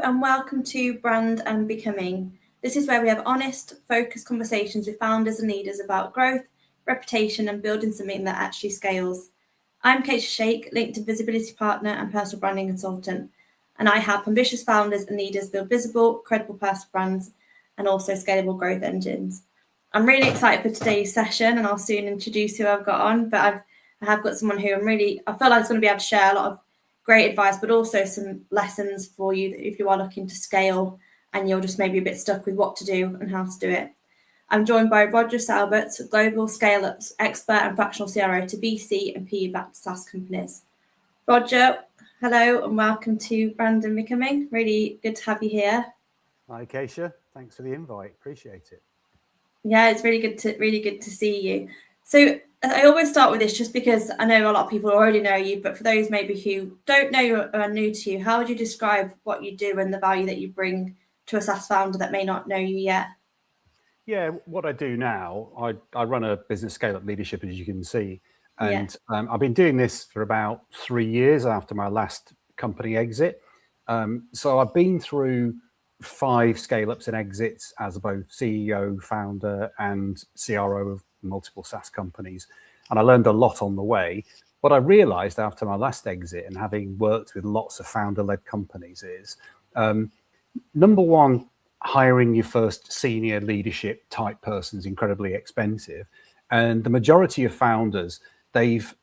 and welcome to Brand and Becoming. This is where we have honest, focused conversations with founders and leaders about growth, reputation, and building something that actually scales. I'm Caisha Sheikh, LinkedIn Visibility Partner and Personal Branding Consultant, and I help ambitious founders and leaders build visible, credible personal brands and also scalable growth engines. I'm really excited for today's session, and I'll soon introduce who I've got on, but I have got someone who I feel like is going to be able to share a lot of great advice, but also some lessons for you if you are looking to scale and you're just maybe a bit stuck with what to do and how to do it. I'm joined by Roger Sowerbutts, global scale-ups expert and fractional CRO to VC and PE-backed SaaS companies. Roger, hello and welcome to Brand and Becoming. Really good to have you here. Hi, Caisha. Thanks for the invite. Appreciate it. Yeah, it's really good to see you. So I always start with this just because I know a lot of people already know you, but for those maybe who don't know you or are new to you, how would you describe what you do and the value that you bring to a SaaS founder that may not know you yet? Yeah, what I do now, I run a business scale-up leadership, as you can see. And I've been doing this for about 3 years after my last company exit. So I've been through 5 scale-ups and exits as both CEO, founder, and CRO of multiple SaaS companies. And I learned a lot on the way. What I realized after my last exit and having worked with lots of founder-led companies is, number one, hiring your first senior leadership type person is incredibly expensive. And the majority of founders, they've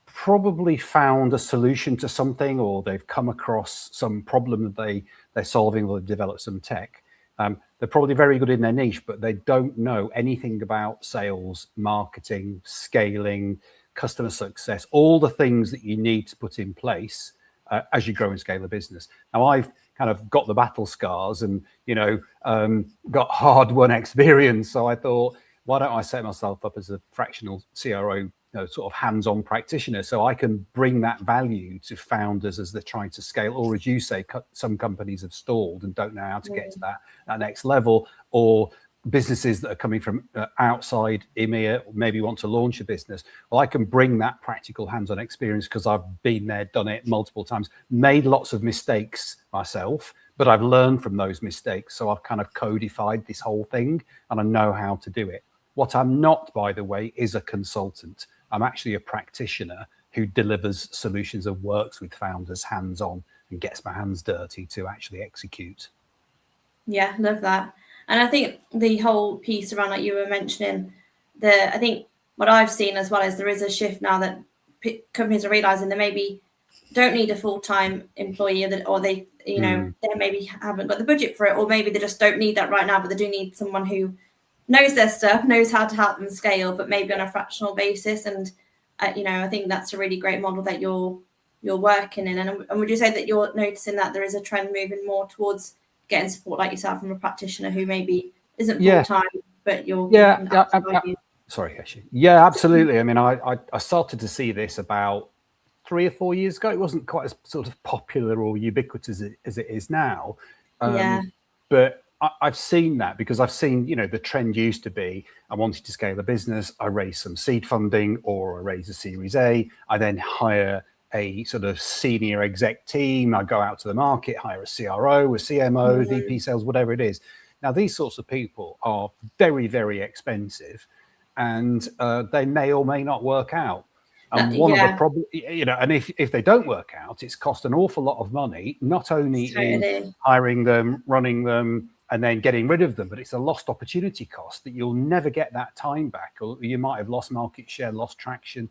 probably found a solution to something, or they've come across some problem that they're solving, or they've developed some tech. They're probably very good in their niche, but they don't know anything about sales, marketing, scaling, customer success, all the things that you need to put in place as you grow and scale a business. Now, I've kind of got the battle scars and, got hard-won experience. So I thought, why don't I set myself up as a fractional CRO, sort of hands-on practitioner, so I can bring that value to founders as they're trying to scale, or as you say, some companies have stalled and don't know how to get to that next level, or businesses that are coming from outside EMEA maybe want to launch a business. Well, I can bring that practical hands-on experience because I've been there, done it multiple times, made lots of mistakes myself, but I've learned from those mistakes. So I've kind of codified this whole thing and I know how to do it. What I'm not, by the way, is a consultant. I'm actually a practitioner who delivers solutions and works with founders hands-on and gets my hands dirty to actually execute. Yeah, love that. And I think the whole piece around, like you were mentioning, I think what I've seen as well is there is a shift now that companies are realizing they maybe don't need a full-time employee, or they maybe haven't got the budget for it, or maybe they just don't need that right now, but they do need someone who knows their stuff, knows how to help them scale, but maybe on a fractional basis. And I think that's a really great model that you're working in. And would you say that you're noticing that there is a trend moving more towards getting support like yourself from a practitioner who maybe isn't full-time, but you're sorry, Caisha. Yeah, absolutely. I mean, I started to see this about 3 or 4 years ago. It wasn't quite as sort of popular or ubiquitous as it is now. But I've seen that because I've seen, the trend used to be, I wanted to scale a business, I raise some seed funding or I raise a Series A, I then hire a sort of senior exec team, I go out to the market, hire a CRO, a CMO, VP sales, whatever it is. Now, these sorts of people are very, very expensive and they may or may not work out. And one of the problems, and if they don't work out, it's cost an awful lot of money, not only in hiring them, running them, and then getting rid of them, but it's a lost opportunity cost that you'll never get that time back, or you might have lost market share, lost traction.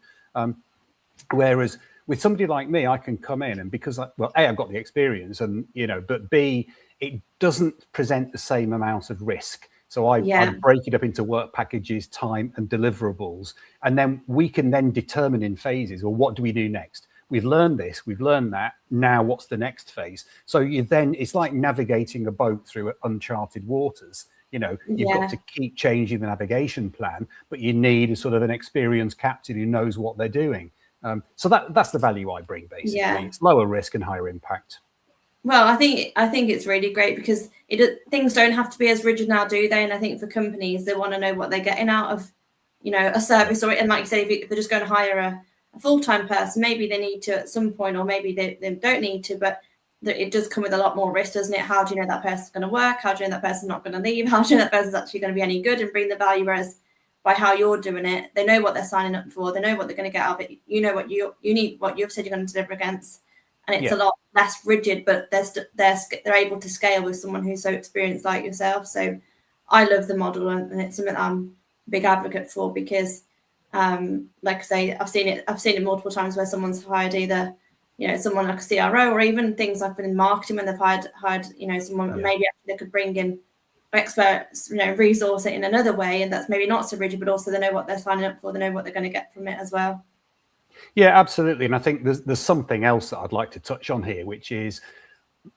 Whereas with somebody like me, I can come in and because A, I've got the experience and, but B, it doesn't present the same amount of risk. So I break it up into work packages, time and deliverables. And then we can then determine in phases, well, what do we do next? We've learned this, we've learned that. Now what's the next phase? So it's like navigating a boat through uncharted waters. You've got to keep changing the navigation plan, but you need a sort of an experienced captain who knows what they're doing. So that's the value I bring, basically. It's lower risk and higher impact. Well, I think it's really great because things don't have to be as rigid now, do they? And I think for companies, they want to know what they're getting out of, a service. And like you say, if they're just going to hire a full-time person, maybe they need to at some point, or maybe they don't need to. But it does come with a lot more risk, doesn't it? How do you know that person's going to work? How do you know that person's not going to leave? How do you know that person's actually going to be any good and bring the value? Whereas by how you're doing it, they know what they're signing up for. They know what they're going to get out of it. You know what you need, what you've said you're going to deliver against. And it's a lot less rigid, but they're able to scale with someone who's so experienced like yourself. So I love the model, and it's something that I'm a big advocate for, because like I say, I've seen it multiple times where someone's hired either, someone like a CRO, or even things like in marketing when they've hired someone maybe they could bring in experts, resource it in another way, and that's maybe not so rigid, but also they know what they're signing up for, they know what they're going to get from it as well. Yeah, absolutely. And I think there's something else that I'd like to touch on here, which is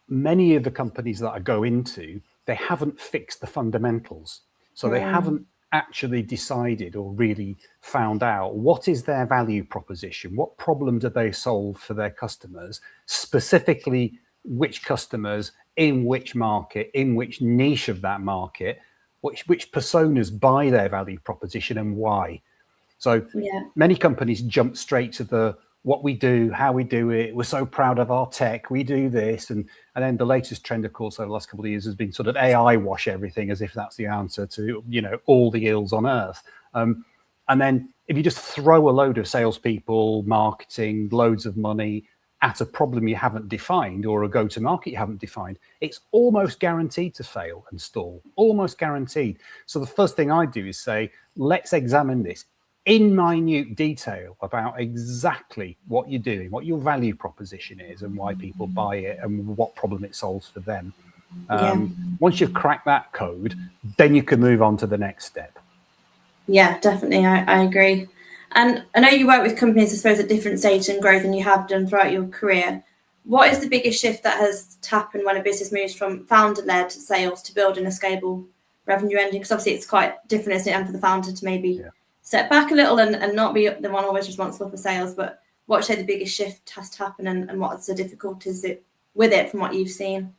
many of the companies that I go into, they haven't fixed the fundamentals. So they haven't actually decided or really found out what is their value proposition, what problem do they solve for their customers, specifically which customers, in which market, in which niche of that market, which personas buy their value proposition and why. So many companies jump straight to what we do, how we do it. We're so proud of our tech. We do this. And then the latest trend, of course, over the last couple of years has been sort of AI wash everything, as if that's the answer to, all the ills on earth. And then if you just throw a load of salespeople, marketing, loads of money at a problem you haven't defined, or a go-to-market you haven't defined, it's almost guaranteed to fail and stall, almost guaranteed. So the first thing I do is say, let's examine this in minute detail about exactly what you're doing, what your value proposition is, and why people buy it, and what problem it solves for them. Once you've cracked that code, then you can move on to the next step. Yeah, definitely. I agree. And I know you work with companies, I suppose, at different stages in growth, and you have done throughout your career. What is the biggest shift that has happened when a business moves from founder-led sales to building a scalable revenue engine? Because obviously it's quite different, isn't it? And for the founder to maybe step back a little and not be the one always responsible for sales. But what would you say the biggest shift has to happen, and what's the difficulties with it from what you've seen?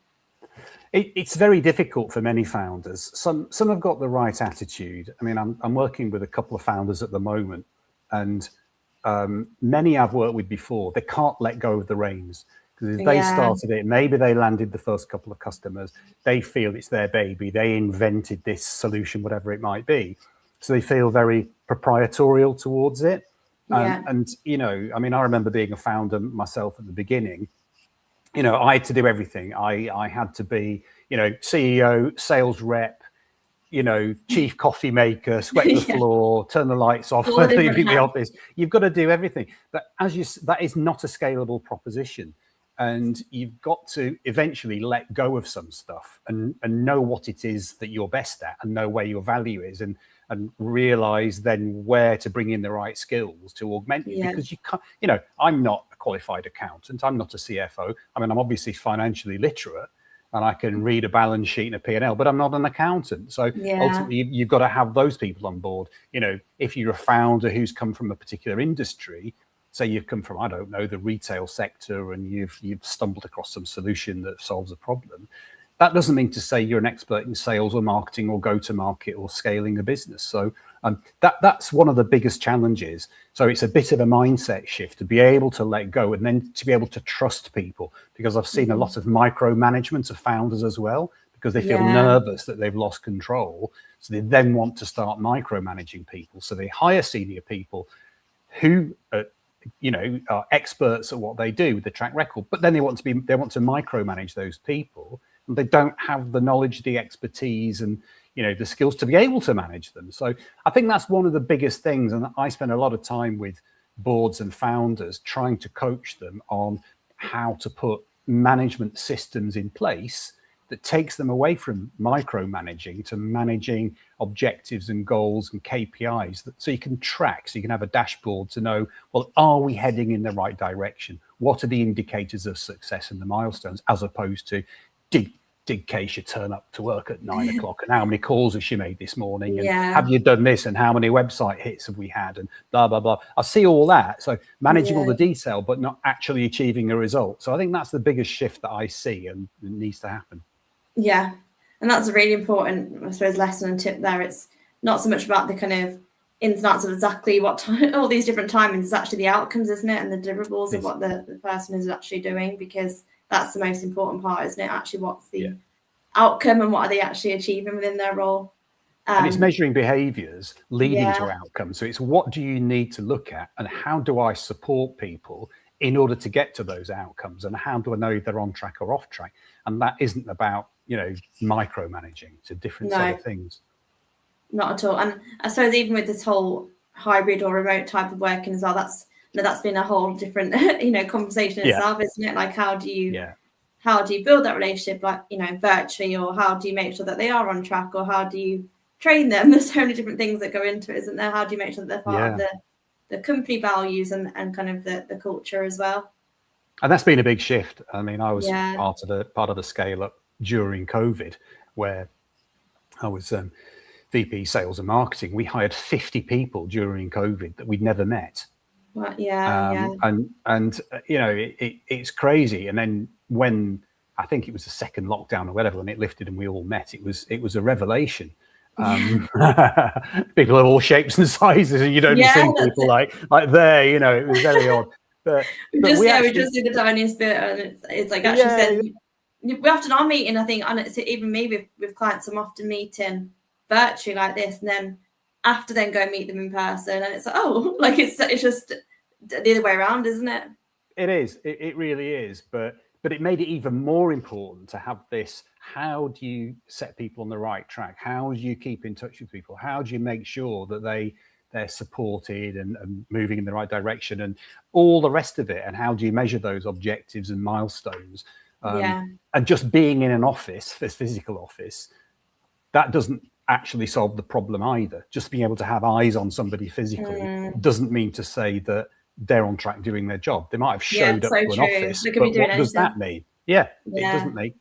It's very difficult for many founders. Some have got the right attitude. I mean, I'm working with a couple of founders at the moment, and many I've worked with before, they can't let go of the reins. Because if they started it, maybe they landed the first couple of customers, they feel it's their baby, they invented this solution, whatever it might be. So they feel very proprietorial towards it. And, I mean, I remember being a founder myself at the beginning. I had to do everything. I had to be, CEO, sales rep, chief coffee maker, sweep the floor, turn the lights off, leave the office. You've got to do everything. But that is not a scalable proposition. And you've got to eventually let go of some stuff and know what it is that you're best at, and know where your value is, and realize then where to bring in the right skills to augment you. Because you can't, I'm not a qualified accountant. I'm not a CFO. I mean, I'm obviously financially literate, and I can read a balance sheet and a P&L, but I'm not an accountant. So ultimately, you've got to have those people on board. If you're a founder who's come from a particular industry, say you've come from, I don't know, the retail sector, and you've stumbled across some solution that solves a problem, that doesn't mean to say you're an expert in sales or marketing or go-to-market or scaling a business. So that's one of the biggest challenges. So it's a bit of a mindset shift to be able to let go, and then to be able to trust people, because I've seen a lot of micromanagement of founders as well, because they feel nervous that they've lost control. So they then want to start micromanaging people. So they hire senior people who are experts at what they do with the track record, but then they want to micromanage those people. They don't have the knowledge, the expertise, and the skills to be able to manage them. So I think that's one of the biggest things. And I spend a lot of time with boards and founders trying to coach them on how to put management systems in place that takes them away from micromanaging to managing objectives and goals and KPIs, so you can track, so you can have a dashboard to know, well, are we heading in the right direction? What are the indicators of success and the milestones, as opposed to did Caisha turn up to work at 9 o'clock, and how many calls has she made this morning, and have you done this, and how many website hits have we had, and blah blah blah. I see all that. So managing all the detail but not actually achieving a result. So I think that's the biggest shift that I see, and it needs to happen. And that's a really important, I suppose, lesson and tip there. It's not so much about the kind of ins and outs of exactly what time, all these different timings. It's actually the outcomes, isn't it, and the deliverables of what the person is actually doing, because that's the most important part, isn't it? Actually, what's the outcome and what are they actually achieving within their role? And it's measuring behaviours leading to Yeah. outcomes. So it's what do you need to look at and how do I support people in order to get to those outcomes, and how do I know if they're on track or off track? And that isn't about, micromanaging. It's a different set of things. Not at all. And I suppose even with this whole hybrid or remote type of working as well, that's been a whole different conversation itself, isn't it? Like how do you build that relationship, like virtually, or how do you make sure that they are on track, or how do you train them? There's so many different things that go into it, isn't there? How do you make sure that they're part of the company values and kind of the culture as well? And that's been a big shift. I mean, I was part of the scale up during COVID, where I was VP sales and marketing. We hired 50 people during COVID that we'd never met. Well, And it's crazy. And then when I think it was the second lockdown or whatever, when it lifted and we all met, it was a revelation. People of all shapes and sizes, and you'd only see people like there. It was very odd. But we just see the tiniest bit, and it's like actually said. We often are meeting, I think, and it's even me with clients, I'm often meeting virtually like this, and then after then go meet them in person, and it's like, it's just the other way around, isn't it? It is. It really is. But it made it even more important to have this. How do you set people on the right track? How do you keep in touch with people? How do you make sure that they're supported and moving in the right direction and all the rest of it? And how do you measure those objectives and milestones? And just being in an office, this physical office, that doesn't actually solve the problem either. Just being able to have eyes on somebody physically doesn't mean to say that they're on track doing their job. They might have showed up to an office, but what does that mean? It doesn't make.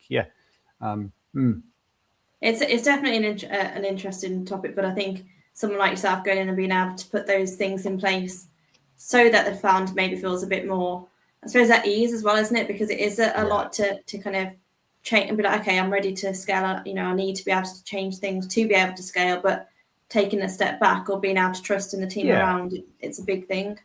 It's definitely an interesting topic, but I think someone like yourself going in and being able to put those things in place so that the founder maybe feels a bit more, I suppose, at ease as well, isn't it? Because it is a lot to kind of change and be like, okay, I'm ready to scale. I need to be able to change things to be able to scale, but taking a step back or being able to trust in the team around it's a big thing.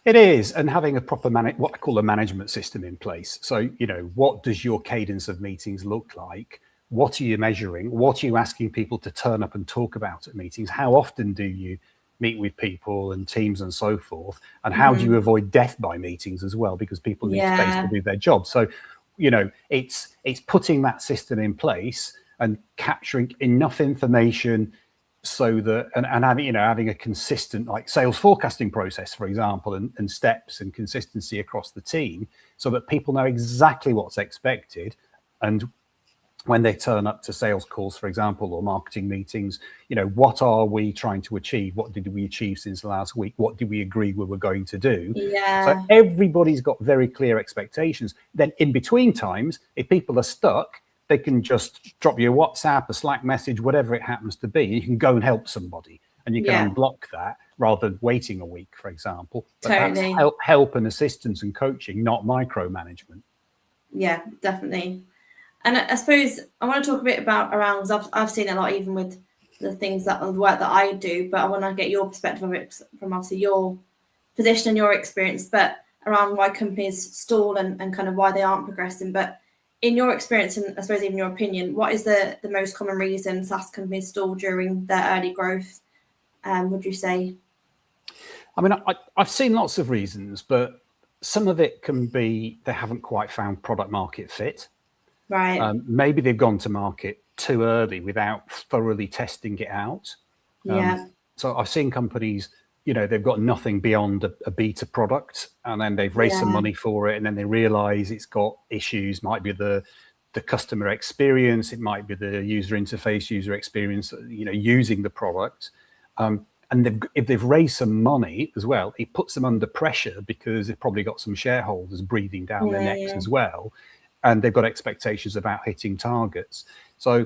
It is, and having a proper what I call a management system in place. So, what does your cadence of meetings look like? What are you measuring? What are you asking people to turn up and talk about at meetings? How often do you meet with people and teams and so forth? And how do you avoid death by meetings as well? Because people need space to do their job. So, it's putting that system in place and capturing enough information so that and having a consistent like sales forecasting process, for example, and steps and consistency across the team so that people know exactly what's expected. And when they turn up to sales calls, for example, or marketing meetings, what are we trying to achieve? What did we achieve since last week? What did we agree we were going to do? So everybody's got very clear expectations. Then in between times, if people are stuck, they can just drop you a WhatsApp, a Slack message, whatever it happens to be. You can go and help somebody and you can unblock that rather than waiting a week, for example. But that's help and assistance and coaching, not micromanagement. Yeah, definitely. And I suppose I want to talk a bit around, because I've seen a lot even with the work that I do, but I want to get your perspective of it from obviously your position and your experience, but around why companies stall and kind of why they aren't progressing. But in your experience, and I suppose even your opinion, what is the most common reason SaaS companies stall during their early growth, would you say? I mean, I've seen lots of reasons, but some of it can be they haven't quite found product market fit. Right. Maybe they've gone to market too early without thoroughly testing it out. So I've seen companies, they've got nothing beyond a beta product, and then they've raised some money for it, and then they realize it's got issues. Might be the customer experience, it might be the user interface, user experience, using the product. And if they've raised some money as well, it puts them under pressure because they've probably got some shareholders breathing down their necks as well. And they've got expectations about hitting targets. So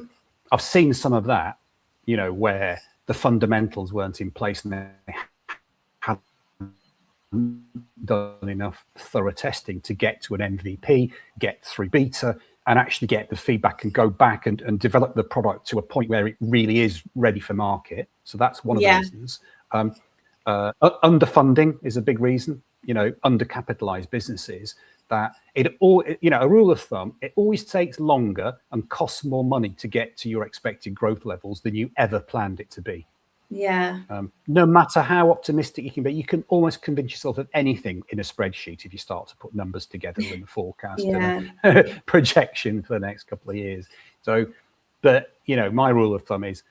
I've seen some of that, where the fundamentals weren't in place and they hadn't done enough thorough testing to get to an MVP, get through beta, and actually get the feedback and go back and develop the product to a point where it really is ready for market. So that's one of the reasons. Underfunding is a big reason, undercapitalized businesses. that a rule of thumb, it always takes longer and costs more money to get to your expected growth levels than you ever planned it to be. Yeah. No matter how optimistic you can be, you can almost convince yourself of anything in a spreadsheet if you start to put numbers together in the forecast and a projection for the next couple of years. So, but my rule of thumb is,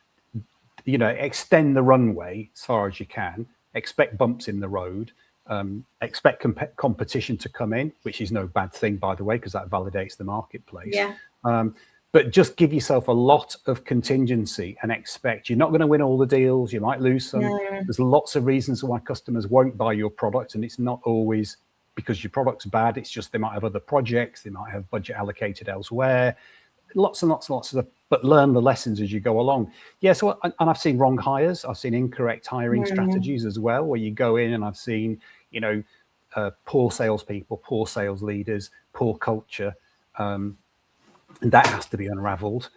extend the runway as far as you can, expect bumps in the road, expect competition to come in, which is no bad thing, by the way, because that validates the marketplace. Yeah. But just give yourself a lot of contingency and expect you're not going to win all the deals. You might lose some. No. There's lots of reasons why customers won't buy your product, and it's not always because your product's bad. It's just they might have other projects. They might have budget allocated elsewhere. Lots and lots and lots of, but learn the lessons as you go along. Yeah, so, and I've seen wrong hires. I've seen incorrect hiring strategies as well, where you go in and I've seen, poor salespeople, poor sales leaders, poor culture. And that has to be unraveled.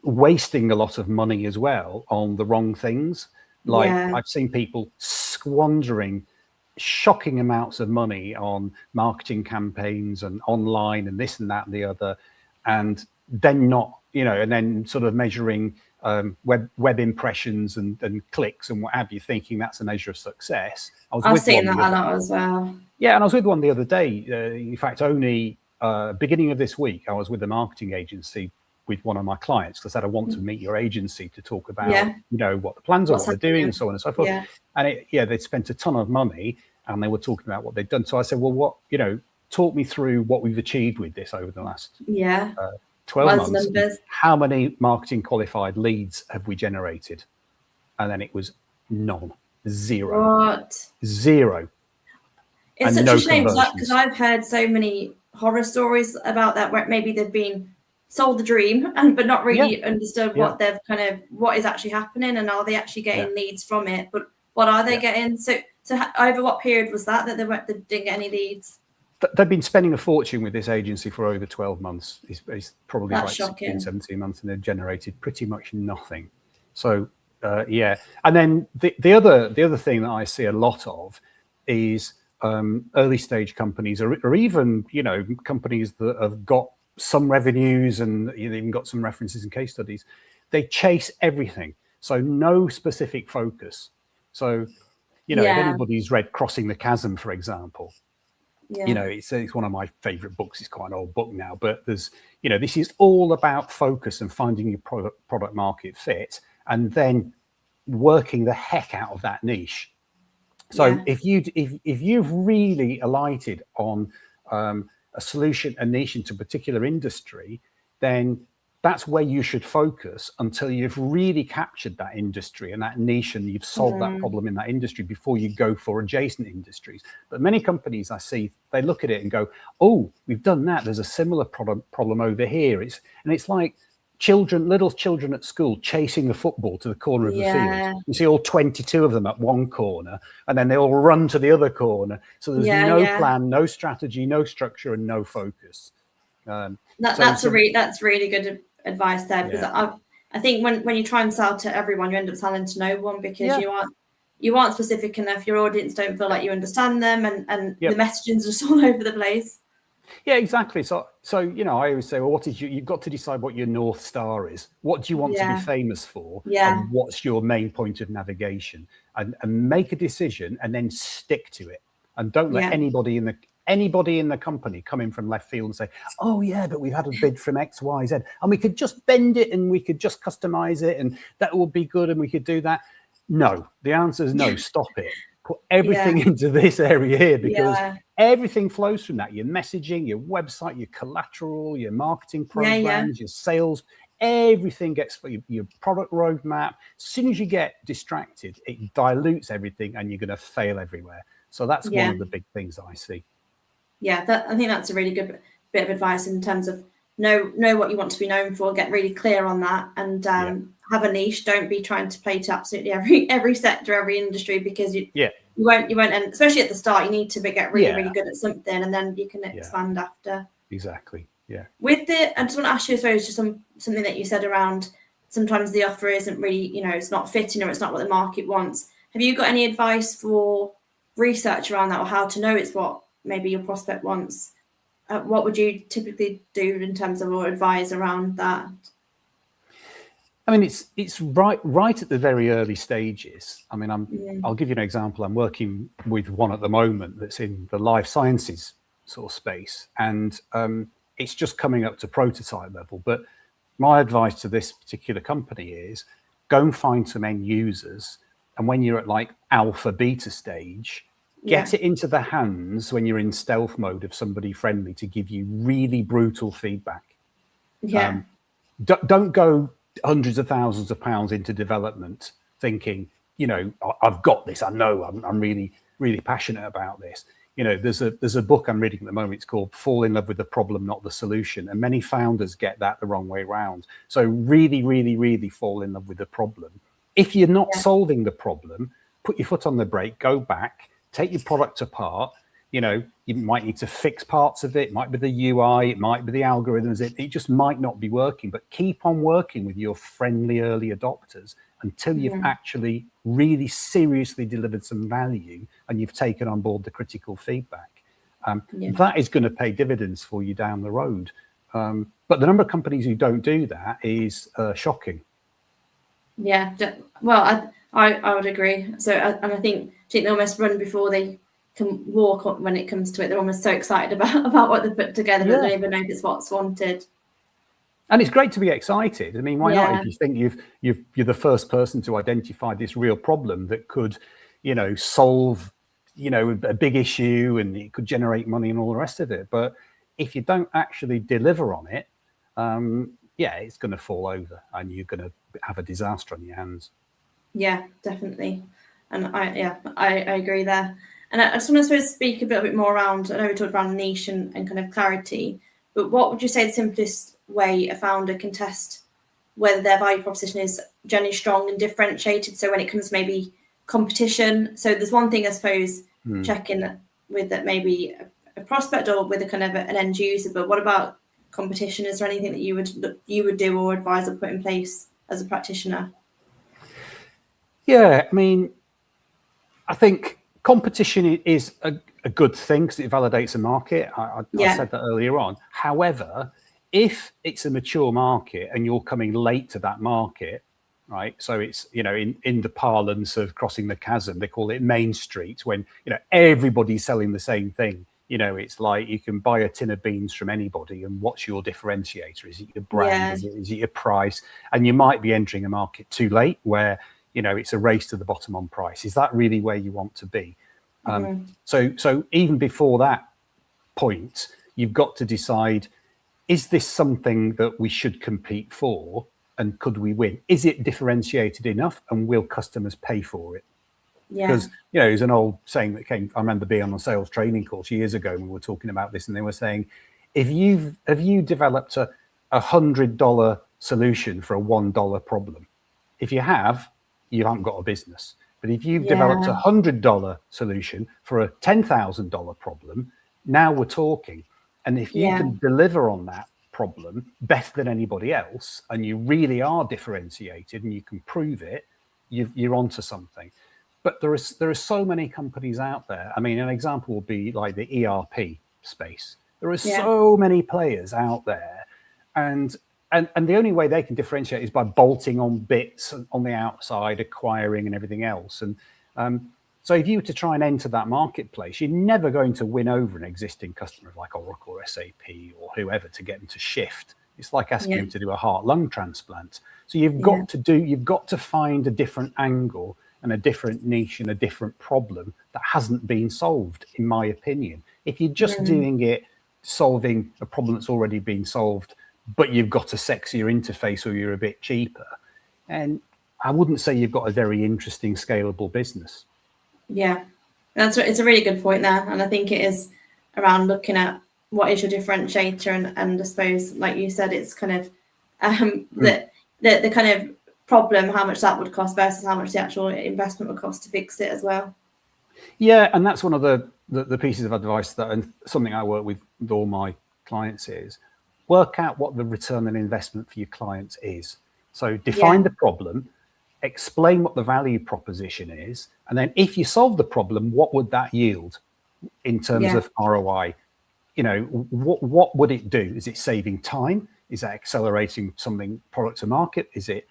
Wasting a lot of money as well on the wrong things. I've seen people squandering shocking amounts of money on marketing campaigns and online and this and that and the other, and then not, and then sort of measuring web impressions and clicks and what have you, thinking that's a measure of success. I've seen that a lot as well. Yeah, and I was with one the other day. In fact, only beginning of this week, I was with a marketing agency with one of my clients because I said, I want to meet your agency to talk about, what the plans are, what they're doing, and so on and so forth. Yeah. And they'd spent a ton of money and they were talking about what they'd done. So I said, well, talk me through what we've achieved with this over the last 12 months. Numbers. How many marketing qualified leads have we generated? And then it was none, zero. What? Zero. It's such a shame because I've heard so many horror stories about that where maybe they've been sold the dream but not really understood what they've what is actually happening and are they actually getting leads from it, but what are they getting? So over what period was that they didn't get any leads? They've been spending a fortune with this agency for over 12 months. It's probably like 16, 17 months, and they've generated pretty much nothing. So and then the other thing that I see a lot of is early stage companies or even companies that have got some revenues and even got some references and case studies. They chase everything, so no specific focus. So if anybody's read Crossing the Chasm, for example, it's one of my favorite books. It's quite an old book now, but there's this is all about focus and finding your product market fit and then working the heck out of that niche. So if you've really alighted on a solution, a niche into a particular industry, then that's where you should focus until you've really captured that industry and that niche and you've solved that problem in that industry before you go for adjacent industries. But many companies I see, they look at it and go, oh, we've done that. There's a similar problem over here. It's like little children at school chasing the football to the corner of the field. You see all 22 of them at one corner and then they all run to the other corner. So there's no plan, no strategy, no structure and no focus. That's really good advice there, because I think when you try and sell to everyone, you end up selling to no one because you aren't specific enough. Your audience don't feel like you understand them, and the messaging's just all over the place. Yeah, exactly. So I always say, well, you've got to decide what your North Star is. What do you want to be famous for? And what's your main point of navigation? And make a decision and then stick to it. And don't let anybody in the company come in from left field and say, oh yeah, but we've had a bid from X, Y, Z, and we could just bend it and we could just customize it and that would be good and we could do that. No, the answer is no, stop it. Put everything into this area here because everything flows from that. Your messaging, your website, your collateral, your marketing programs, your sales, everything gets for your product roadmap. As soon as you get distracted, it dilutes everything and you're going to fail everywhere. So that's one of the big things I see. Yeah, I think that's a really good bit of advice in terms of know what you want to be known for, get really clear on that, and have a niche. Don't be trying to play to absolutely every sector, every industry, because you won't, and especially at the start, you need to get really good at something, and then you can expand after. Exactly. Yeah. I just want to ask you, I suppose, just something that you said around sometimes the offer isn't really, it's not fitting or it's not what the market wants. Have you got any advice for research around that, or how to know it's what maybe your prospect wants. What would you typically do in terms of or advise around that? I mean, it's right at the very early stages. I mean, I'll give you an example. I'm working with one at the moment that's in the life sciences sort of space, and it's just coming up to prototype level. But my advice to this particular company is go and find some end users, and when you're at like alpha beta stage, get it into the hands when you're in stealth mode of somebody friendly to give you really brutal feedback. Don't go hundreds of thousands of pounds into development thinking, you know, I've got this. I know I'm really, really passionate about this. You know, there's a book I'm reading at the moment. It's called Fall in Love with the Problem, Not the Solution. And many founders get that the wrong way around. So really, really, really fall in love with the problem. If you're not solving the problem, put your foot on the brake, go back, take your product apart. You know, you might need to fix parts of it. It might be the UI, it might be the algorithms. It just might not be working, but keep on working with your friendly early adopters until you've actually really seriously delivered some value and you've taken on board the critical feedback. That is going to pay dividends for you down the road. But the number of companies who don't do that is shocking. Yeah, well, I would agree. So, and I think they almost run before they can walk when it comes to it. They're almost so excited about what they put together that they don't even know if it's what's wanted. And it's great to be excited. I mean, why not? If you think you're the first person to identify this real problem that could, you know, solve, you know, a big issue and it could generate money and all the rest of it. But if you don't actually deliver on it, it's going to fall over and you're going to have a disaster on your hands. Yeah, definitely. And I agree there. And I just want to speak a little bit more around, I know we talked around niche and kind of clarity, but what would you say the simplest way a founder can test whether their value proposition is generally strong and differentiated? So when it comes to maybe competition, so there's one thing, I suppose, checking with that maybe a prospect or with a kind of an end user, but what about competition? Is there anything that you would do or advise or put in place as a practitioner? Yeah, I mean, I think competition is a good thing because it validates a market. I said that earlier on. However, if it's a mature market and you're coming late to that market, right? So it's, you know, in the parlance of crossing the chasm, they call it Main Street, when, you know, everybody's selling the same thing. You know, it's like you can buy a tin of beans from anybody, and what's your differentiator? Is it your brand? Is it your price? And you might be entering a market too late where, you know, it's a race to the bottom on price. Is that really where you want to be? So even before that point, you've got to decide, is this something that we should compete for? And could we win? Is it differentiated enough? And will customers pay for it? Because, you know, there's an old saying that came, I remember being on a sales training course years ago when we were talking about this, and they were saying, have you developed a $100 solution for a $1 problem? If you have, you haven't got a business. But if you've developed a $100 solution for a $10,000 problem, now we're talking. And if you can deliver on that problem better than anybody else, and you really are differentiated and you can prove it, you're onto something. But there are so many companies out there. I mean, an example would be like the ERP space. There are so many players out there, and the only way they can differentiate is by bolting on bits on the outside, acquiring and everything else. And so if you were to try and enter that marketplace, you're never going to win over an existing customer like Oracle or SAP or whoever to get them to shift. It's like asking them to do a heart-lung transplant. So you've got to find a different angle and a different niche and a different problem that hasn't been solved, in my opinion. If you're just doing it, solving a problem that's already been solved, but you've got a sexier interface or you're a bit cheaper, and I wouldn't say you've got a very interesting scalable business. Yeah, it's a really good point there. And I think it is around looking at what is your differentiator, and I suppose, like you said, it's kind of the kind of problem, how much that would cost versus how much the actual investment would cost to fix it as well. Yeah, and that's one of the pieces of advice that, and something I work with all my clients, is work out what the return on investment for your clients is. So define the problem, explain what the value proposition is, and then if you solve the problem, what would that yield? in terms of ROI. You know, what would it do? Is it saving time? Is that accelerating something product to market? Is it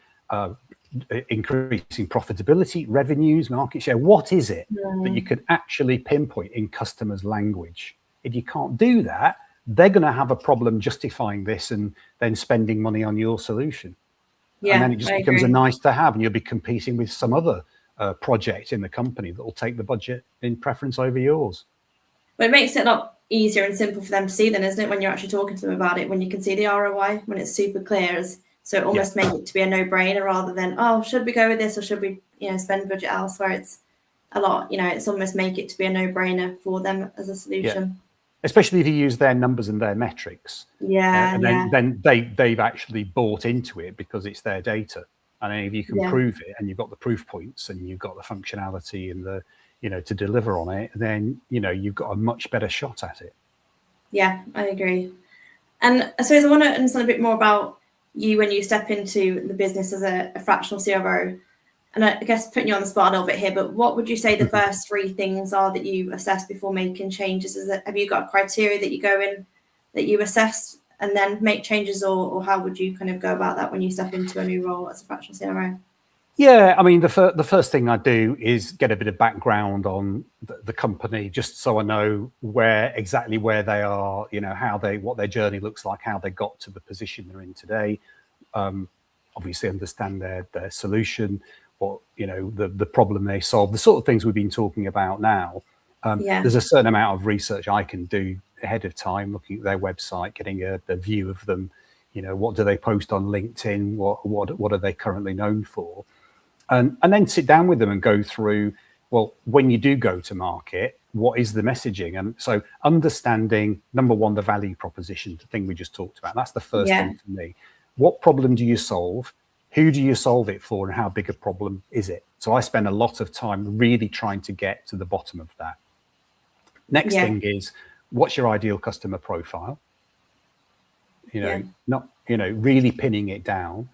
increasing profitability, revenues, market share? What is it that you can actually pinpoint in customers' language? If you can't do that, they're going to have a problem justifying this and then spending money on your solution. And then it just becomes a nice to have, and you'll be competing with some other project in the company that will take the budget in preference over yours. But it makes it a lot easier and simple for them to see then, isn't it, when you're actually talking to them about it, when you can see the ROI, when it's super clear. So it almost makes it to be a no-brainer rather than, oh, should we go with this or should we, you know, spend budget elsewhere? It's a lot, you know, it's almost make it to be a no-brainer for them as a solution. Yeah. Especially if you use their numbers and their metrics. And then they've actually bought into it because it's their data. And if you can prove it and you've got the proof points and you've got the functionality and the, you know, to deliver on it, then, you know, you've got a much better shot at it. Yeah, I agree. And I suppose I want to understand a bit more about you when you step into the business as a fractional CRO. And I guess putting you on the spot a little bit here, but what would you say the first three things are that you assess before making changes? Have you got a criteria that you go in, that you assess and then make changes, or how would you kind of go about that when you step into a new role as a fractional CRO? Yeah, I mean, the first thing I do is get a bit of background on the company, just so I know exactly where they are, you know, what their journey looks like, how they got to the position they're in today. Obviously, understand their solution, what, you know, the problem they solve, the sort of things we've been talking about now. There's a certain amount of research I can do ahead of time, looking at their website, getting a view of them. You know, what do they post on LinkedIn? What are they currently known for? And then sit down with them and go through, well, when you do go to market, what is the messaging? And so understanding, number one, the value proposition, the thing we just talked about. That's the first thing for me. What problem do you solve? Who do you solve it for? And how big a problem is it? So I spend a lot of time really trying to get to the bottom of that. Next thing is, what's your ideal customer profile? You know, not, you know, really pinning it down.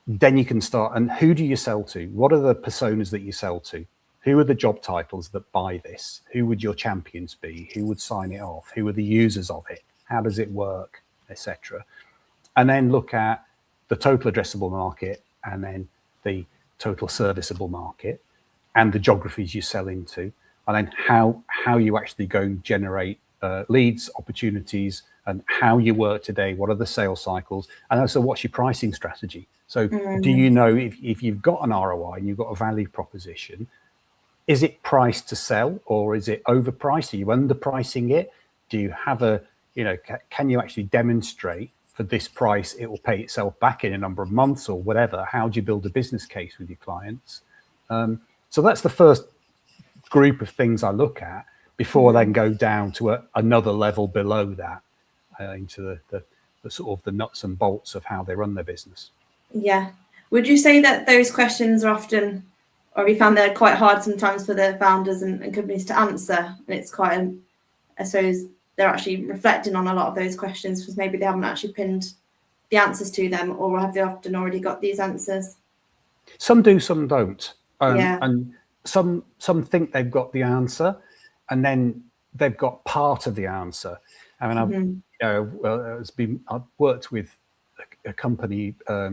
Then you can start, and who do you sell to? What are the personas that you sell to? Who are the job titles that buy this? Who would your champions be? Who would sign it off? Who are the users of it? How does it work, etc.? And then look at the total addressable market, and then the total serviceable market, and the geographies you sell into, and then how you actually go and generate leads, opportunities, and how you work today. What are the sales cycles? And also, what's your pricing strategy? So do you know if you've got an ROI and you've got a value proposition, is it priced to sell, or is it overpriced? Are you underpricing it? Do you have can you actually demonstrate for this price it will pay itself back in a number of months or whatever? How do you build a business case with your clients? So that's the first group of things I look at before I then go down to another level below that, into the sort of the nuts and bolts of how they run their business. Yeah. Would you say that those questions are often, or we found they're quite hard sometimes for the founders and companies to answer? And it's quite, I suppose they're actually reflecting on a lot of those questions because maybe they haven't actually pinned the answers to them, or have they often already got these answers? Some do, some don't. And some think they've got the answer, and then they've got part of the answer. I mean, I've worked with a company a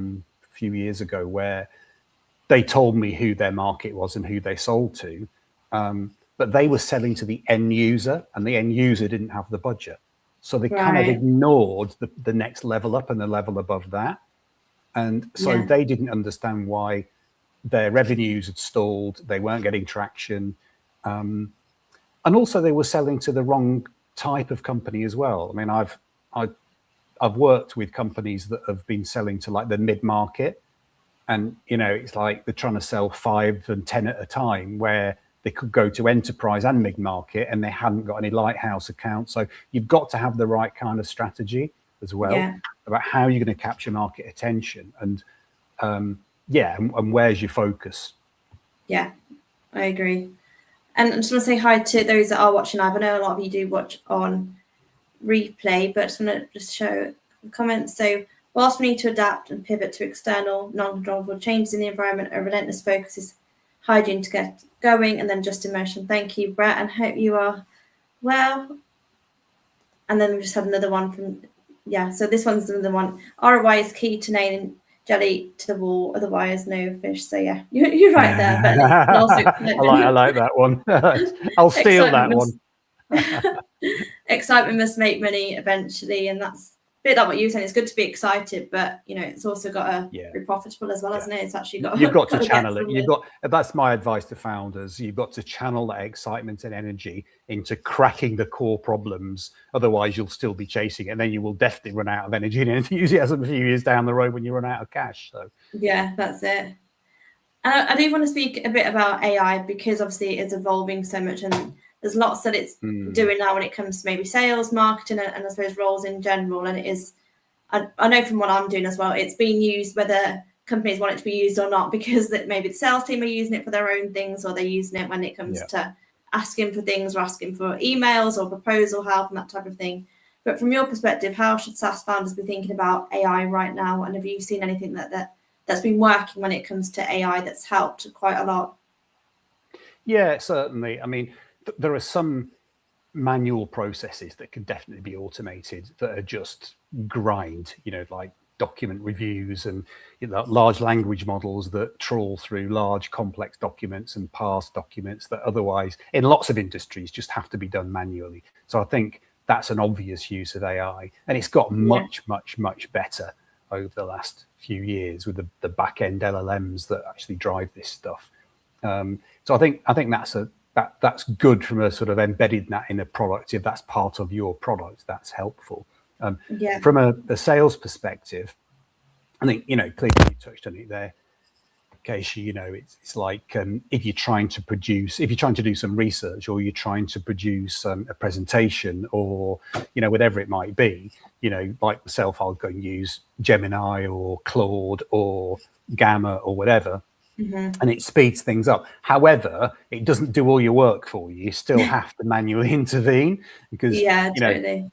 few years ago where they told me who their market was and who they sold to, but they were selling to the end user, and the end user didn't have the budget. So they kind of ignored the next level up and the level above that. And so they didn't understand why their revenues had stalled, they weren't getting traction. And also they were selling to the wrong type of company as well. I mean, I've worked with companies that have been selling to like the mid-market, and you know, it's like they're trying to sell 5 and 10 at a time, where they could go to enterprise and mid-market and they hadn't got any lighthouse accounts. So you've got to have the right kind of strategy as well about how you're going to capture market attention, and and where's your focus. Yeah, I agree. And I just want to say hi to those that are watching live. I know a lot of you do watch on replay, but I just want to show the comments. So, whilst we need to adapt and pivot to external, non-controllable changes in the environment, a relentless focus is hygiene to get going, and then just immersion. Thank you, Brett, and hope you are Well, and then we just had another one from, so this one's another one. ROI is key to nailing jelly to the wall, otherwise no fish. So yeah, you're right there. But and also I like that one. I'll steal that one. Excitement must make money eventually, and that's a bit like what you were saying. It's good to be excited, but it's also got to be profitable as well, hasn't it? It's actually you've got to channel it. That's my advice to founders. You've got to channel that excitement and energy into cracking the core problems. Otherwise, you'll still be chasing it, and then you will definitely run out of energy and enthusiasm a few years down the road when you run out of cash. So yeah, that's it. And I do want to speak a bit about AI, because obviously it's evolving so much, and there's lots that it's doing now when it comes to maybe sales, marketing, and I suppose roles in general. And it is, I know from what I'm doing as well, it's being used whether companies want it to be used or not, because that maybe the sales team are using it for their own things, or they're using it when it comes to asking for things, or asking for emails or proposal help and that type of thing. But from your perspective, how should SaaS founders be thinking about AI right now? And have you seen anything that's been working when it comes to AI that's helped quite a lot? Yeah, certainly. I mean, there are some manual processes that can definitely be automated that are just grind, like document reviews and large language models that trawl through large complex documents and parse documents that otherwise in lots of industries just have to be done manually. So I think that's an obvious use of AI, and it's got much better over the last few years with the back end LLMs that actually drive this stuff. So I think that's good from a sort of embedded that in a product. If that's part of your product, that's helpful. From a sales perspective, I think, clearly you touched on it there, Caisha. It's like if you're trying to do some research, or you're trying to produce a presentation, or whatever it might be, like myself, I'll go and use Gemini or Claude or Gamma or whatever. And it speeds things up. However, it doesn't do all your work for you. You still have to manually intervene, because totally.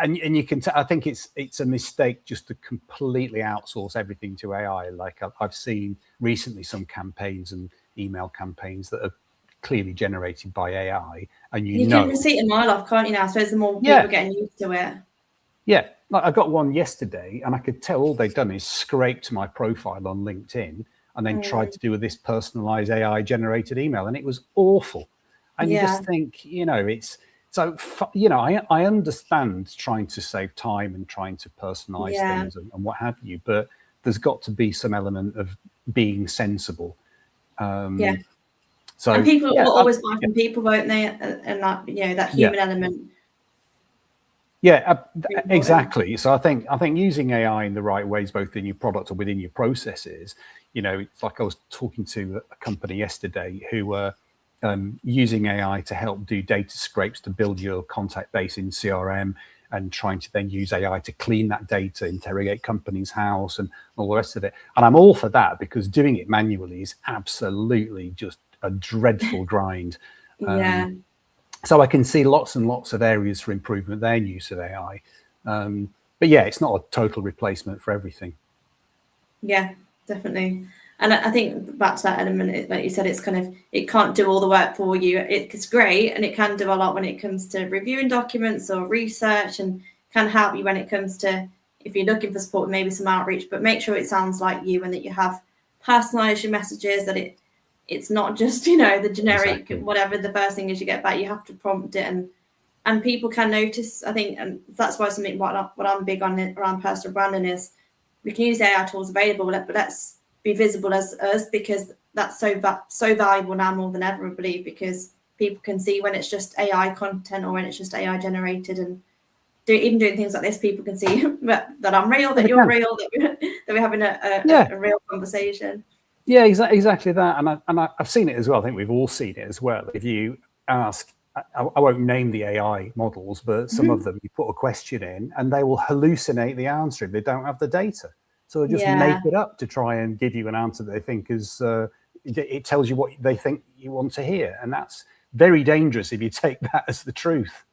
And you can. I think it's a mistake just to completely outsource everything to AI. Like I've seen recently some campaigns and email campaigns that are clearly generated by AI, and you can see it a mile off, can't you? Now, so the more people are getting used to it. Yeah, like I got one yesterday, and I could tell all they'd done is scraped my profile on LinkedIn and then tried to do this personalized AI generated email, and it was awful. And you just think, it's so, I understand trying to save time and trying to personalize things and what have you, but there's got to be some element of being sensible. So and people will always buy from people, won't they? And that, that human element. Yeah, exactly. So I think using AI in the right ways, both in your product or within your processes, it's like I was talking to a company yesterday who were using AI to help do data scrapes to build your contact base in CRM, and trying to then use AI to clean that data, interrogate company's house and all the rest of it. And I'm all for that, because doing it manually is absolutely just a dreadful grind. So I can see lots and lots of areas for improvement there in use of AI. But yeah, it's not a total replacement for everything. Yeah, definitely. And I think back to that element, like you said, it's kind of, it can't do all the work for you. It's great, and it can do a lot when it comes to reviewing documents or research, and can help you when it comes to, if you're looking for support, maybe some outreach, but make sure it sounds like you, and that you have personalized your messages, that it's not just, the generic, whatever the first thing is you get back. You have to prompt it, and people can notice, I think. And that's why something what I'm big on around personal branding is, we can use AI tools available, but let's be visible as us, because that's so valuable now more than ever, I believe, because people can see when it's just AI content or when it's just AI generated. And even doing things like this, people can see that I'm real, that you're real, that we're having a real conversation. Yeah, exactly that. And I've seen it as well. I think we've all seen it as well. If you ask, I won't name the AI models, but some of them, you put a question in and they will hallucinate the answer if they don't have the data. So just make it up to try and give you an answer that they think is, it tells you what they think you want to hear. And that's very dangerous if you take that as the truth.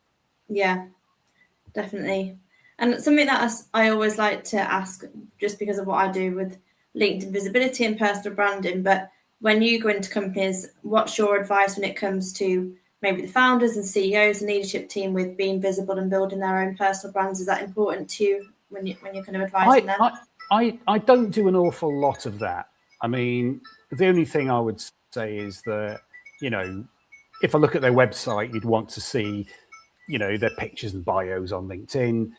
Yeah, definitely. And something that I always like to ask, just because of what I do with LinkedIn visibility and personal branding, but when you go into companies, what's your advice when it comes to maybe the founders and CEOs and leadership team with being visible and building their own personal brands? Is that important to you when you're kind of advising them? I don't do an awful lot of that. I mean, the only thing I would say is that, you know, if I look at their website, you'd want to see, you know, their pictures and bios on LinkedIn,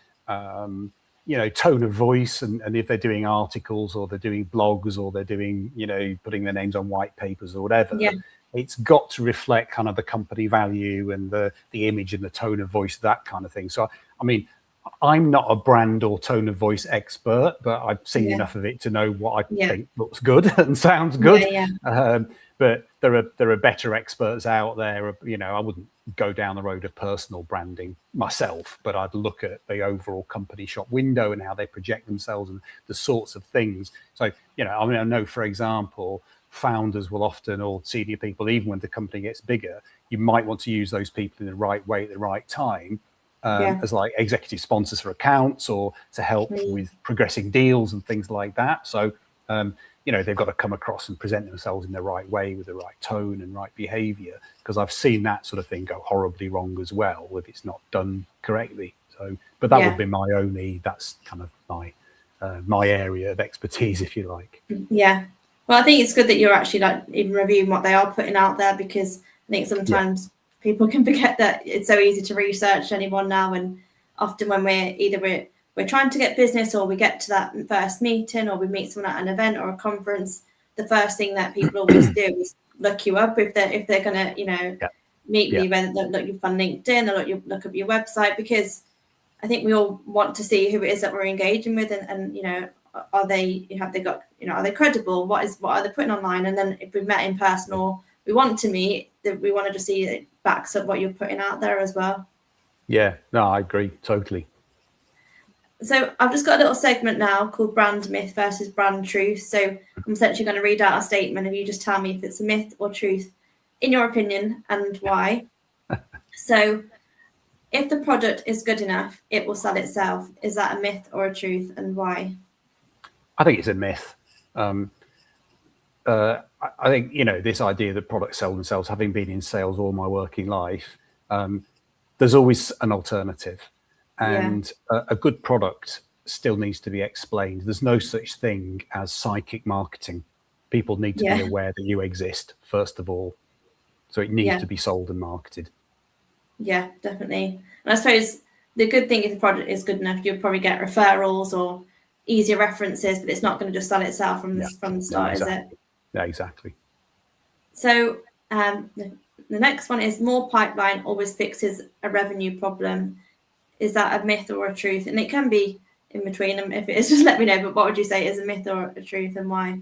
you know, tone of voice, and if they're doing articles or they're doing blogs or they're doing, you know, putting their names on white papers or whatever, it's got to reflect kind of the company value and the image and the tone of voice, that kind of thing. So, I mean, I'm not a brand or tone of voice expert, but I've seen enough of it to know what I think looks good and sounds good. But there are better experts out there. You know, I wouldn't go down the road of personal branding myself, but I'd look at the overall company shop window and how they project themselves and the sorts of things. So, you know, I mean, I know, for example, founders will often, or senior people, even when the company gets bigger, you might want to use those people in the right way at the right time. As like executive sponsors for accounts or to help with progressing deals and things like that. So, you know, they've got to come across and present themselves in the right way with the right tone and right behavior, because I've seen that sort of thing go horribly wrong as well if it's not done correctly. So, but that would be my only, that's kind of my area of expertise, if you like. Yeah. Well, I think it's good that you're actually like even reviewing what they are putting out there, because I think sometimes people can forget that it's so easy to research anyone now, and often when we're trying to get business, or we get to that first meeting, or we meet someone at an event or a conference, the first thing that people always do is look you up if they're gonna, you know, meet with you, whether they look you on LinkedIn or look up your website, because I think we all want to see who it is that we're engaging with, and you know, are they credible? What are they putting online? And then if we've met in person or we want to meet, we want to just see it backs up what you're putting out there as well. Yeah, no, I agree totally. So I've just got a little segment now called brand myth versus brand truth. So I'm essentially going to read out a statement, and you just tell me if it's a myth or truth, in your opinion, and why. So, if the product is good enough, it will sell itself. Is that a myth or a truth, and why? I think it's a myth. I think, you know, this idea that products sell themselves, having been in sales all my working life, there's always an alternative. And a good product still needs to be explained. There's no such thing as psychic marketing. People need to be aware that you exist, first of all. So it needs to be sold and marketed. Yeah, definitely. And I suppose the good thing, if the product is good enough, you'll probably get referrals or easier references, but it's not going to just sell itself from the start, is it? Yeah, exactly. So the next one is more pipeline always fixes a revenue problem. Is that a myth or a truth? And it can be in between them. If it is, just let me know. But what would you say is a myth or a truth, and why?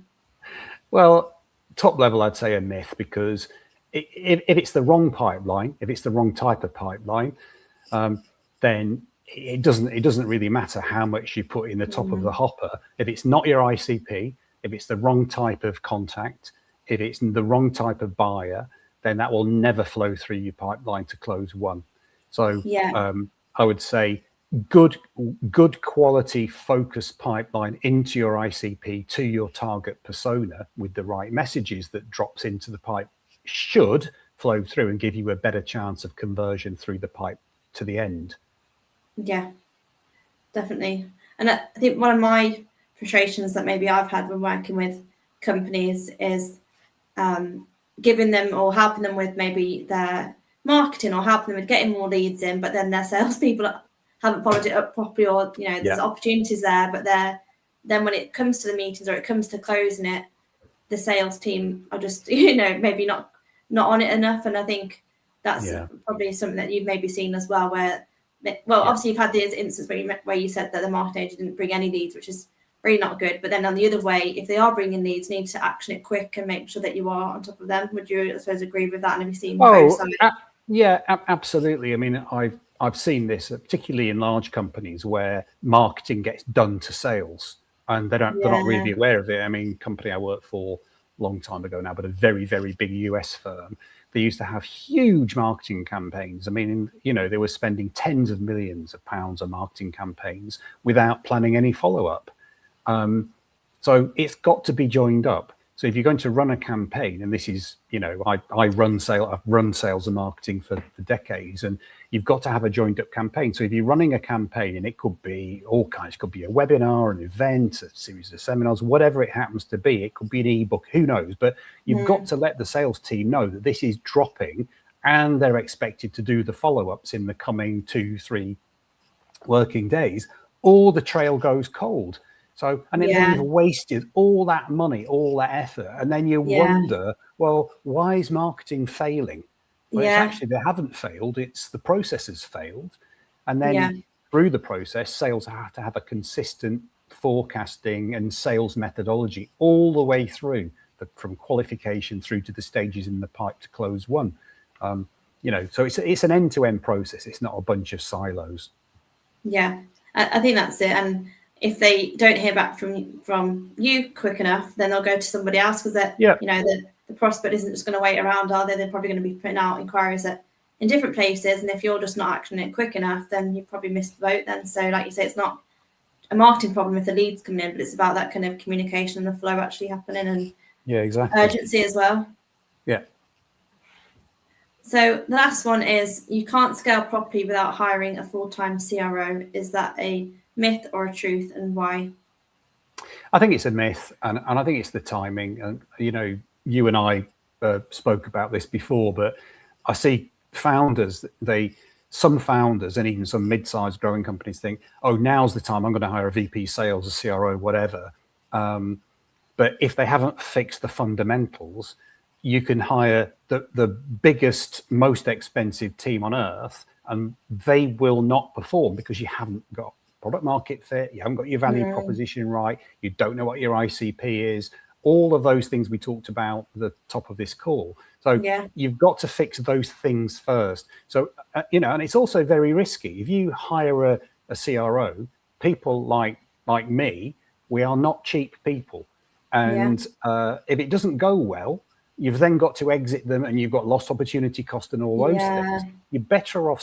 Well, top level, I'd say a myth, because if it's the wrong pipeline, if it's the wrong type of pipeline, then it doesn't really matter how much you put in the top of the hopper. If it's not your ICP, if it's the wrong type of contact, if it's the wrong type of buyer, then that will never flow through your pipeline to close one. So I would say good quality focused pipeline into your ICP to your target persona with the right messages that drops into the pipe should flow through and give you a better chance of conversion through the pipe to the end. Yeah, definitely. And I think one of my frustrations that maybe I've had when working with companies is giving them or helping them with maybe their marketing or helping them with getting more leads in, but then their salespeople haven't followed it up properly, or you know, there's opportunities there, but then when it comes to the meetings or it comes to closing it, the sales team are just, you know, maybe not on it enough. And I think that's probably something that you've maybe seen as well, where obviously you've had these instances where you said that the marketing agent didn't bring any leads, which is really not good. But then on the other way, if they are bringing leads, you need to action it quick and make sure that you are on top of them. Would you, I suppose, agree with that? And have you seen both sides? Yeah, absolutely. I mean, I've seen this, particularly in large companies where marketing gets done to sales, and they're not really aware of it. I mean, company I worked for a long time ago now, but a very, very big US firm. They used to have huge marketing campaigns. I mean, you know, they were spending tens of millions of pounds on marketing campaigns without planning any follow-up. So it's got to be joined up. So if you're going to run a campaign, and this is, I've run sales and marketing for decades, and you've got to have a joined up campaign. So if you're running a campaign, and it could be all kinds, it could be a webinar, an event, a series of seminars, whatever it happens to be, it could be an ebook, who knows, but you've got to let the sales team know that this is dropping and they're expected to do the follow-ups in the coming 2-3 working days, or the trail goes cold. So, and then you've wasted all that money, all that effort, and then you wonder, well, why is marketing failing? Well, it's actually, they haven't failed, it's the process has failed. And then through the process, sales have to have a consistent forecasting and sales methodology all the way through, from qualification through to the stages in the pipe to close one. So it's an end-to-end process. It's not a bunch of silos. Yeah, I think that's it. And if they don't hear back from you quick enough, then they'll go to somebody else, because the prospect isn't just going to wait around, are they? They're probably going to be putting out inquiries in different places, and if you're just not actioning it quick enough, then you've probably missed the boat then. So like you say, it's not a marketing problem if the leads come in, but it's about that kind of communication and the flow actually happening, and exactly, urgency as well. Yeah. So the last one is, you can't scale properly without hiring a full-time CRO. Is that a myth or a truth, and why? I think it's a myth, and I think it's the timing. And you and I spoke about this before, but I see founders, some founders and even some mid-sized growing companies think, oh, now's the time, I'm going to hire a VP sales, a CRO, whatever. But if they haven't fixed the fundamentals, you can hire the biggest, most expensive team on earth, and they will not perform because you haven't got product market fit, you haven't got your value proposition right, you don't know what your ICP is, all of those things we talked about at the top of this call. So you've got to fix those things first. So, and it's also very risky. If you hire a CRO, people like me, we are not cheap people. And if it doesn't go well, you've then got to exit them, and you've got lost opportunity cost and all those things. You're better off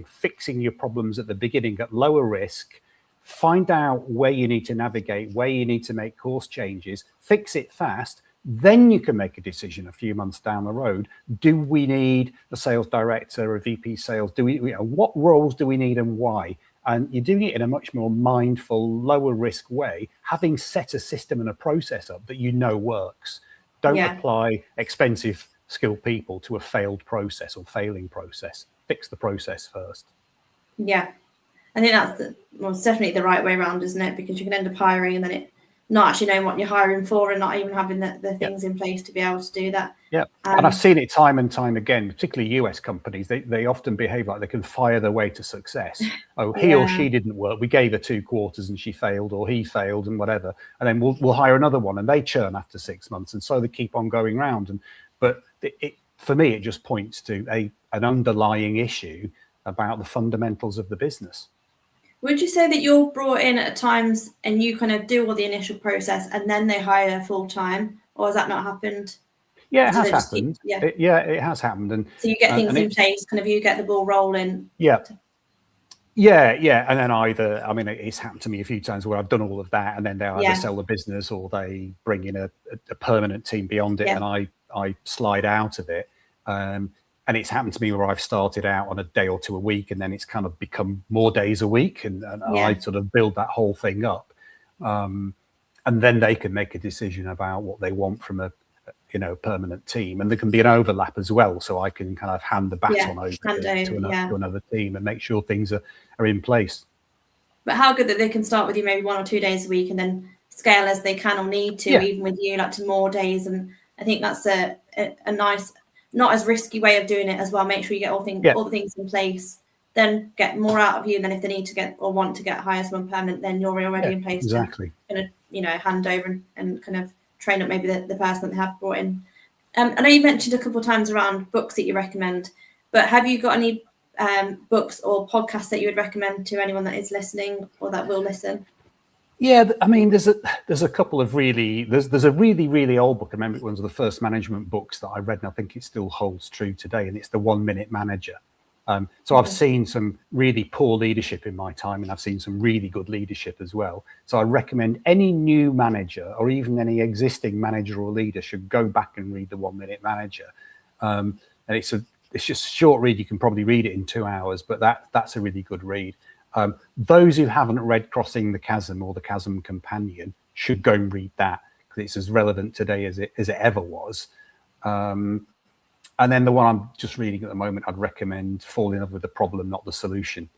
fixing your problems at the beginning at lower risk, find out where you need to navigate, where you need to make course changes, fix it fast. Then you can make a decision a few months down the road. Do we need a sales director, a VP sales? What roles do we need and why? And you're doing it in a much more mindful, lower risk way, having set a system and a process up that works. Don't apply expensive, skilled people to a failed process or failing process. Fix the process first. Yeah, I think that's it's definitely the right way around, isn't it? Because you can end up hiring and then it not actually knowing what you're hiring for, and not even having the things in place to be able to do that. Yeah, and I've seen it time and time again, particularly US companies. They often behave like they can fire their way to success. Oh, he or she didn't work. We gave her 2 quarters and she failed, or he failed, and whatever. And then we'll hire another one, and they churn after 6 months, and so they keep on going round. But for me, it just points to an underlying issue about the fundamentals of the business. Would you say that you're brought in at times and you kind of do all the initial process and then they hire full time, or has that not happened? Yeah, it has happened. It has happened. And so you get things in place, kind of, you get the ball rolling. Yeah. And then it's happened to me a few times where I've done all of that, and then they either sell the business or they bring in a permanent team beyond it, and I slide out of it. And it's happened to me where I've started out on a day or 2 a week, and then it's kind of become more days a week, and I sort of build that whole thing up. And then they can make a decision about what they want from a permanent team, and there can be an overlap as well. So I can kind of hand the baton over to another team and make sure things are in place. But how good that they can start with you maybe 1 or 2 days a week and then scale as they can or need to, even with you, like to more days. And I think that's a nice, not as risky way of doing it as well. Make sure you get all the things in place, then get more out of you. And then if they need to get or want to hire someone permanent, then you're already in place exactly to hand over and kind of train up maybe the person that they have brought in. I know you mentioned a couple of times around books that you recommend, but have you got any books or podcasts that you would recommend to anyone that is listening or that will listen? Yeah, I mean, there's a couple of there's a really old book. I remember it was one of the first management books that I read, and I think it still holds true today. And it's The 1 Minute Manager. So I've seen some really poor leadership in my time, and I've seen some really good leadership as well. So I recommend any new manager or even any existing manager or leader should go back and read the 1 Minute Manager. And it's just a short read. You can probably read it in 2 hours, but that's a really good read. Those who haven't read Crossing the Chasm or The Chasm Companion should go and read that, because it's as relevant today as it ever was. And then the one I'm just reading at the moment, I'd recommend Fall in Love with the Problem, Not the Solution.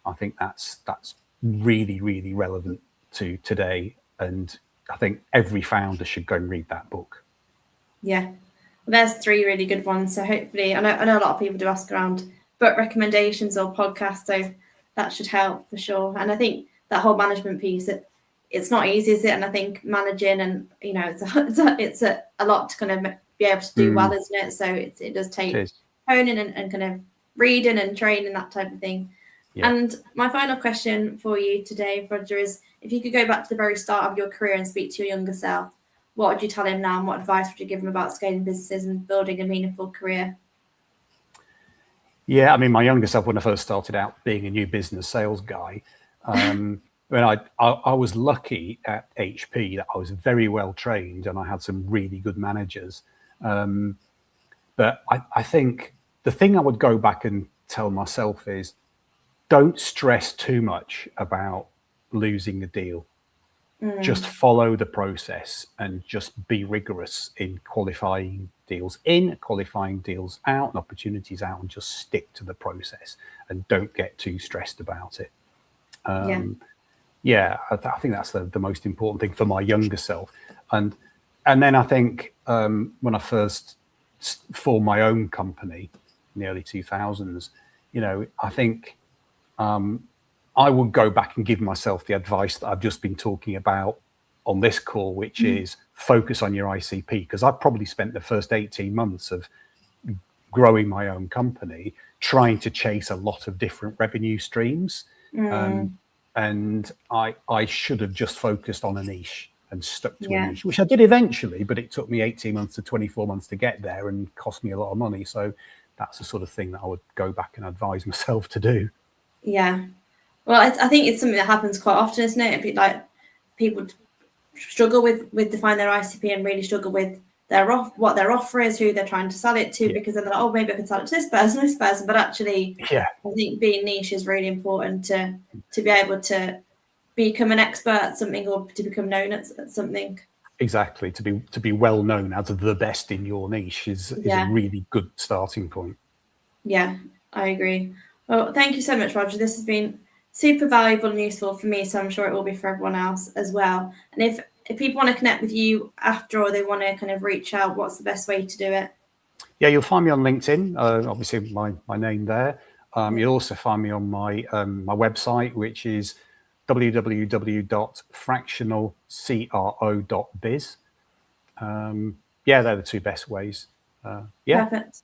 I think that's really, really relevant to today. And I think every founder should go and read that book. Yeah, well, there's 3 really good ones. So hopefully, I know a lot of people do ask around book recommendations or podcasts, so that should help for sure. And I think that whole management piece, it's not easy, is it? And I think managing, and it's a lot to kind of be able to do well, isn't it? So it does take honing and kind of reading and training, that type of thing. Yeah. And my final question for you today, Roger, is if you could go back to the very start of your career and speak to your younger self, what would you tell him now, and what advice would you give him about scaling businesses and building a meaningful career? Yeah, I mean, my younger self, when I first started out being a new business sales guy, when I was lucky at HP that I was very well trained and I had some really good managers. But I think the thing I would go back and tell myself is, don't stress too much about losing a deal. Just follow the process and just be rigorous in qualifying deals in, qualifying deals out, and opportunities out, and just stick to the process and don't get too stressed about it. I think that's the most important thing for my younger self. And then I think when I first formed my own company in the early 2000s, I think I would go back and give myself the advice that I've just been talking about on this call, which is focus on your ICP, because I probably spent the first 18 months of growing my own company trying to chase a lot of different revenue streams. And I should have just focused on a niche and stuck to a niche, which I did eventually, but it took me 18 months to 24 months to get there and cost me a lot of money. So that's the sort of thing that I would go back and advise myself to do. Yeah. Well, I think it's something that happens quite often, isn't it? Like people struggle with defining their ICP and really struggle with what their offer is, who they're trying to sell it to, because they're like, oh, maybe I could sell it to this person. But actually, I think being niche is really important to be able to become an expert at something, or to become known at something. Exactly. To be well known as the best in your niche is a really good starting point. Yeah, I agree. Well, thank you so much, Roger. This has been super valuable and useful for me, so I'm sure it will be for everyone else as well. And if people want to connect with you after, or they want to kind of reach out, what's the best way to do it? Yeah, you'll find me on LinkedIn, obviously my name there. You'll also find me on my website, which is www.fractionalcro.biz. They're the 2 best ways. Perfect.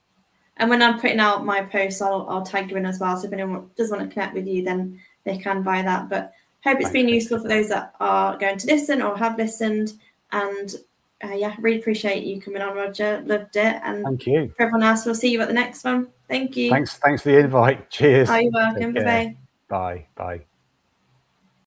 And when I'm putting out my posts, I'll tag you in as well. So if anyone does want to connect with you, then they can buy that. But hope it's been useful for those that are going to listen or have listened. And really appreciate you coming on, Roger. Loved it. And thank you. For everyone else, we'll see you at the next one. Thank you. Thanks for the invite. Cheers. Oh, you're welcome. Bye. Bye.